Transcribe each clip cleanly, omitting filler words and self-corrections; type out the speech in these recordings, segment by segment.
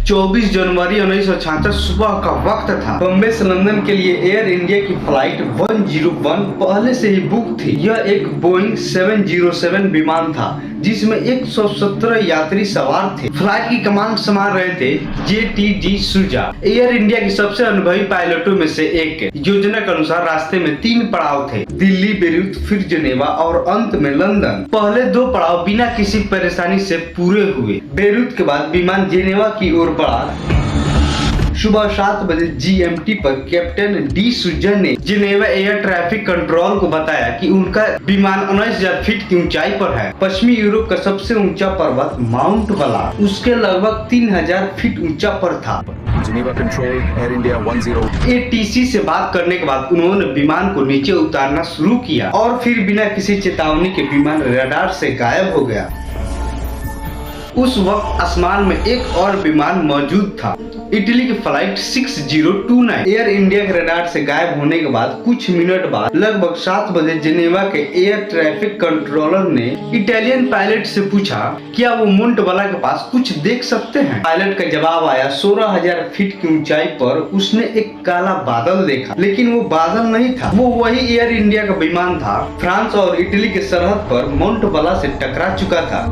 24 जनवरी 1966 सुबह का वक्त था। बम्बई से लंदन के लिए एयर इंडिया की फ्लाइट 101 पहले से ही बुक थी। यह एक बोइंग 707 विमान था जिसमें 117 यात्री सवार थे। फ्लाइट की कमान संभाल रहे थे JTD सुजा, एयर इंडिया की सबसे अनुभवी पायलटों में से एक। योजना के अनुसार रास्ते में 3 पड़ाव थे, दिल्ली, बेरूत, फिर जनेवा और अंत में लंदन। पहले 2 पड़ाव बिना किसी परेशानी से पूरे हुए। बेरूत के बाद विमान जेनेवा की ओर बढ़ा। सुबह 7 बजे GMT पर कैप्टन डी सुजन ने जिनेवा एयर ट्रैफिक कंट्रोल को बताया कि उनका विमान 19,000 फीट की ऊंचाई पर है। पश्चिमी यूरोप का सबसे ऊंचा पर्वत माउंट बला उसके लगभग 3,000 फीट ऊंचा पर था। Geneva control, air India 10। ATC से बात करने के बाद उन्होंने विमान को नीचे उतारना शुरू किया और फिर बिना किसी चेतावनी के विमान रडार से गायब हो गया। उस वक्त आसमान में एक और विमान मौजूद था, इटली की फ्लाइट 6029। एयर इंडिया के रडार से गायब होने के बाद कुछ मिनट बाद लगभग 7 बजे जिनेवा के एयर ट्रैफिक कंट्रोलर ने इटालियन पायलट से पूछा, क्या वो मोंटेबला के पास कुछ देख सकते हैं? पायलट का जवाब आया, 16,000 फीट की ऊंचाई पर उसने एक काला बादल देखा, लेकिन वो बादल नहीं था, वो वही एयर इंडिया का विमान था। फ्रांस और इटली के सरहद पर मोंटेबला से टकरा चुका था।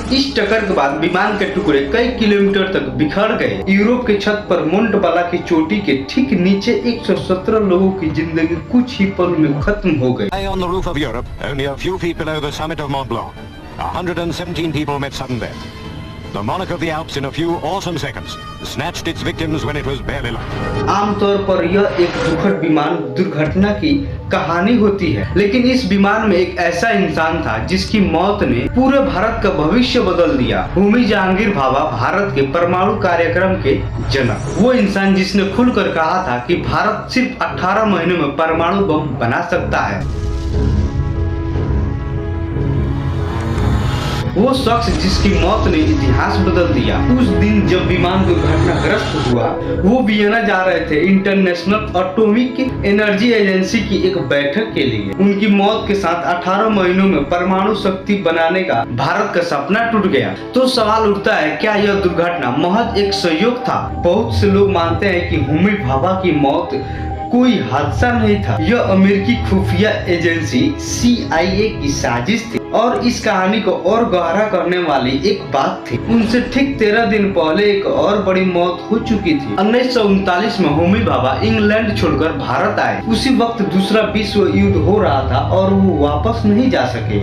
इस टक्कर के बाद विमान के टुकड़े कई किलोमीटर तक बिखर गए। यूरोप के छत पर मोंटेबला की चोटी के ठीक नीचे 117 लोगों की जिंदगी कुछ ही पल में खत्म हो गई। On the roof of Europe, only a few feet below the summit of Mont Blanc, 117 people met sudden death. The monarch of the Alps, in a few awesome seconds, snatched its victims when it was barely light. आमतौर पर यह एक दुखद विमान दुर्घटना की कहानी होती है, लेकिन इस विमान में एक ऐसा इंसान था जिसकी मौत ने पूरे भारत का भविष्य बदल दिया। होमी जहांगीर भाभा, भारत के परमाणु कार्यक्रम के जनक, वो इंसान जिसने खुलकर कहा था कि भारत सिर्फ 18 महीनों में परमाणु बम बना सकता है। वो शख्स जिसकी मौत ने इतिहास बदल दिया। उस दिन जब विमान दुर्घटनाग्रस्त हुआ, वो वियना जा रहे थे इंटरनेशनल एटॉमिक एनर्जी एजेंसी की एक बैठक के लिए। उनकी मौत के साथ 18 महीनों में परमाणु शक्ति बनाने का भारत का सपना टूट गया। तो सवाल उठता है, क्या यह दुर्घटना महज एक संयोग था? बहुत से लोग मानते हैं कि होमी भाभा की मौत कोई हादसा नहीं था, यह अमेरिकी खुफिया एजेंसी CIA की साजिश थी। और इस कहानी को और गहरा करने वाली एक बात थी, उनसे ठीक 13 दिन पहले एक और बड़ी मौत हो चुकी थी। 1939 में होमी भाभा इंग्लैंड छोड़कर भारत आए। उसी वक्त दूसरा विश्व युद्ध हो रहा था और वो वापस नहीं जा सके।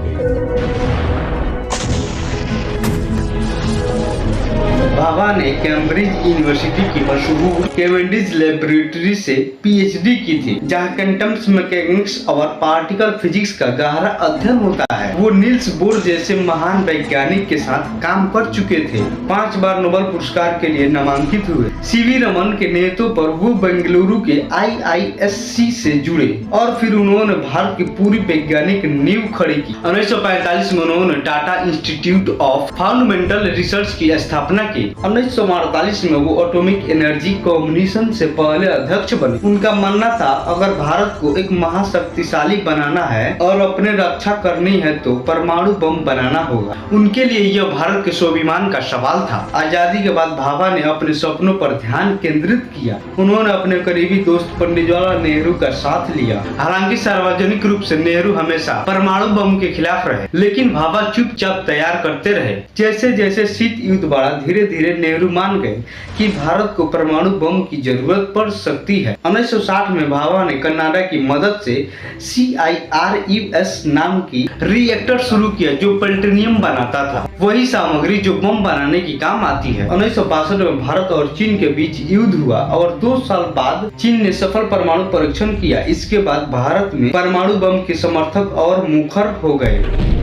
भाभा ने कैम्ब्रिज यूनिवर्सिटी की मशहूर कैवेंडिश लैबोरेटरी से PhD की थी, जहां क्वांटम मैकेनिक्स और पार्टिकल फिजिक्स का गहरा अध्ययन होता है। वो नील्स बोर जैसे महान वैज्ञानिक के साथ काम कर चुके थे। 5 बार नोबेल पुरस्कार के लिए नामांकित हुए। CV रमन के नेतृत्व पर वो बेंगलुरु के IISc से जुड़े और फिर उन्होंने भारत की पूरी वैज्ञानिक नींव खड़ी की। 1945 में उन्होंने Tata institute of fundamental research की स्थापना की। 1948 में वो एटॉमिक एनर्जी कमीशन से पहले अध्यक्ष बने। उनका मानना था, अगर भारत को एक महाशक्तिशाली बनाना है और अपने रक्षा करनी है तो परमाणु बम बनाना होगा। उनके लिए यह भारत के स्वाभिमान का सवाल था। आजादी के बाद भाभा ने अपने सपनों पर ध्यान केंद्रित किया। उन्होंने अपने करीबी दोस्त पंडित जवाहरलाल नेहरू का साथ लिया। हालांकि सार्वजनिक रूप से नेहरू हमेशा परमाणु बम के खिलाफ रहे, लेकिन भाभा चुपचाप तैयार करते रहे। जैसे जैसे शीत युद्ध बढ़ा, धीरे धीरे नेहरू मान गए कि भारत को परमाणु बम की जरूरत पड़ सकती है। 1960 में भाभा ने कनाडा की मदद से CIRUS नाम की रिएक्टर शुरू किया जो प्लूटोनियम बनाता था, वही सामग्री जो बम बनाने की काम आती है। 1962 में भारत और चीन के बीच युद्ध हुआ और 2 साल बाद चीन ने सफल परमाणु परीक्षण किया। इसके बाद भारत में परमाणु बम के समर्थक और मुखर हो गए।